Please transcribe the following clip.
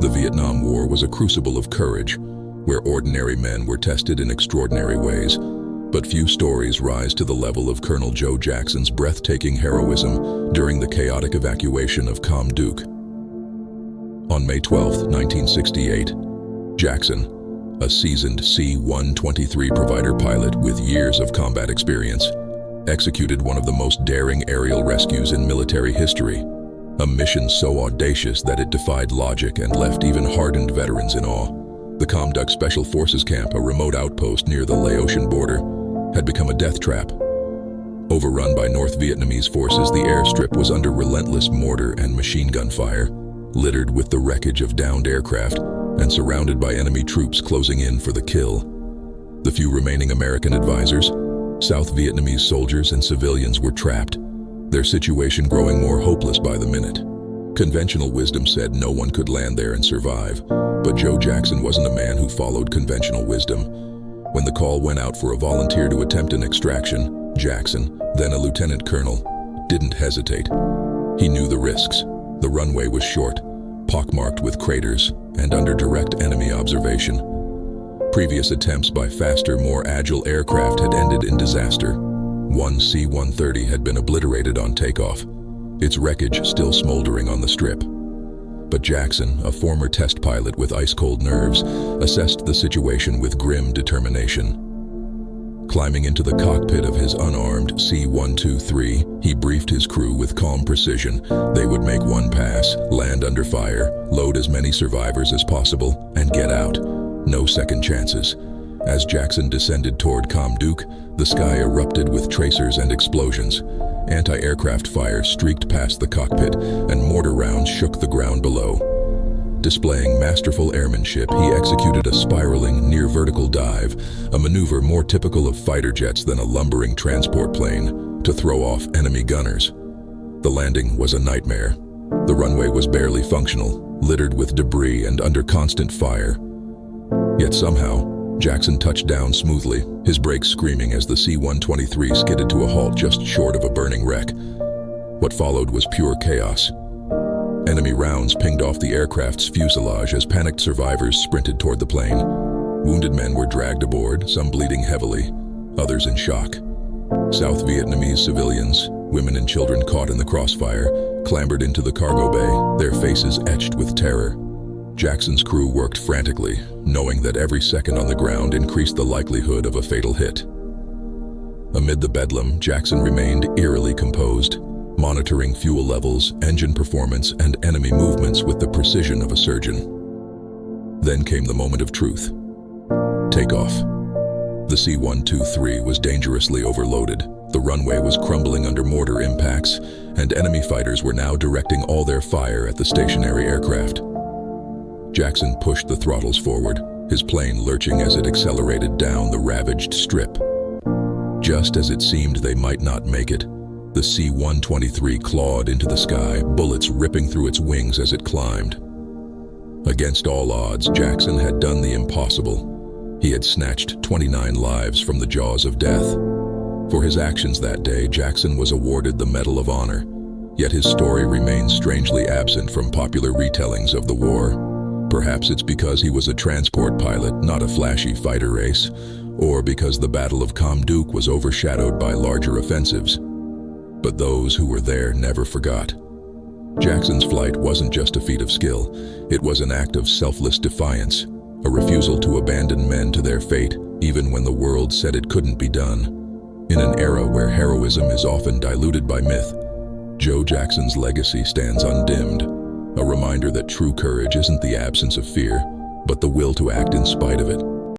The Vietnam War was a crucible of courage, where ordinary men were tested in extraordinary ways, but few stories rise to the level of Colonel Joe Jackson's breathtaking heroism during the chaotic evacuation of Kham Duc. On May 12, 1968, Jackson, a seasoned C-123 provider pilot with years of combat experience, executed one of the most daring aerial rescues in military history, a mission so audacious that it defied logic and left even hardened veterans in awe. The Kham Duc Special Forces Camp, a remote outpost near the Laotian border, had become a death trap. Overrun by North Vietnamese forces, the airstrip was under relentless mortar and machine gun fire, littered with the wreckage of downed aircraft, and surrounded by enemy troops closing in for the kill. The few remaining American advisors, South Vietnamese soldiers and civilians, were trapped, their situation growing more hopeless by the minute. Conventional wisdom said no one could land there and survive, but Joe Jackson wasn't a man who followed conventional wisdom. When the call went out for a volunteer to attempt an extraction, Jackson, then a lieutenant colonel, didn't hesitate. He knew the risks. The runway was short, pockmarked with craters, and under direct enemy observation. Previous attempts by faster, more agile aircraft had ended in disaster. One C-130 had been obliterated on takeoff, its wreckage still smoldering on the strip. But Jackson, a former test pilot with ice-cold nerves, assessed the situation with grim determination. Climbing into the cockpit of his unarmed C-123, he briefed his crew with calm precision. They would make one pass, land under fire, load as many survivors as possible, and get out. No second chances. As Jackson descended toward Kham Duc, the sky erupted with tracers and explosions. Anti-aircraft fire streaked past the cockpit, and mortar rounds shook the ground below. Displaying masterful airmanship, he executed a spiraling, near-vertical dive, a maneuver more typical of fighter jets than a lumbering transport plane, to throw off enemy gunners. The landing was a nightmare. The runway was barely functional, littered with debris and under constant fire. Yet somehow, Jackson touched down smoothly, his brakes screaming as the C-123 skidded to a halt just short of a burning wreck. What followed was pure chaos. Enemy rounds pinged off the aircraft's fuselage as panicked survivors sprinted toward the plane. Wounded men were dragged aboard, some bleeding heavily, others in shock. South Vietnamese civilians, women and children caught in the crossfire, clambered into the cargo bay, their faces etched with terror. Jackson's crew worked frantically, knowing that every second on the ground increased the likelihood of a fatal hit. Amid the bedlam, Jackson remained eerily composed, monitoring fuel levels, engine performance, and enemy movements with the precision of a surgeon. Then came the moment of truth. Takeoff. The C-123 was dangerously overloaded. The runway was crumbling under mortar impacts, and enemy fighters were now directing all their fire at the stationary aircraft. Jackson pushed the throttles forward, his plane lurching as it accelerated down the ravaged strip. Just as it seemed they might not make it, the C-123 clawed into the sky, bullets ripping through its wings as it climbed. Against all odds, Jackson had done the impossible. He had snatched 29 lives from the jaws of death. For his actions that day, Jackson was awarded the Medal of Honor, yet his story remains strangely absent from popular retellings of the war. Perhaps it's because he was a transport pilot, not a flashy fighter ace, or because the Battle of Kham Duc was overshadowed by larger offensives. But those who were there never forgot. Jackson's flight wasn't just a feat of skill, it was an act of selfless defiance, a refusal to abandon men to their fate, even when the world said it couldn't be done. In an era where heroism is often diluted by myth, Joe Jackson's legacy stands undimmed, a reminder that true courage isn't the absence of fear, but the will to act in spite of it.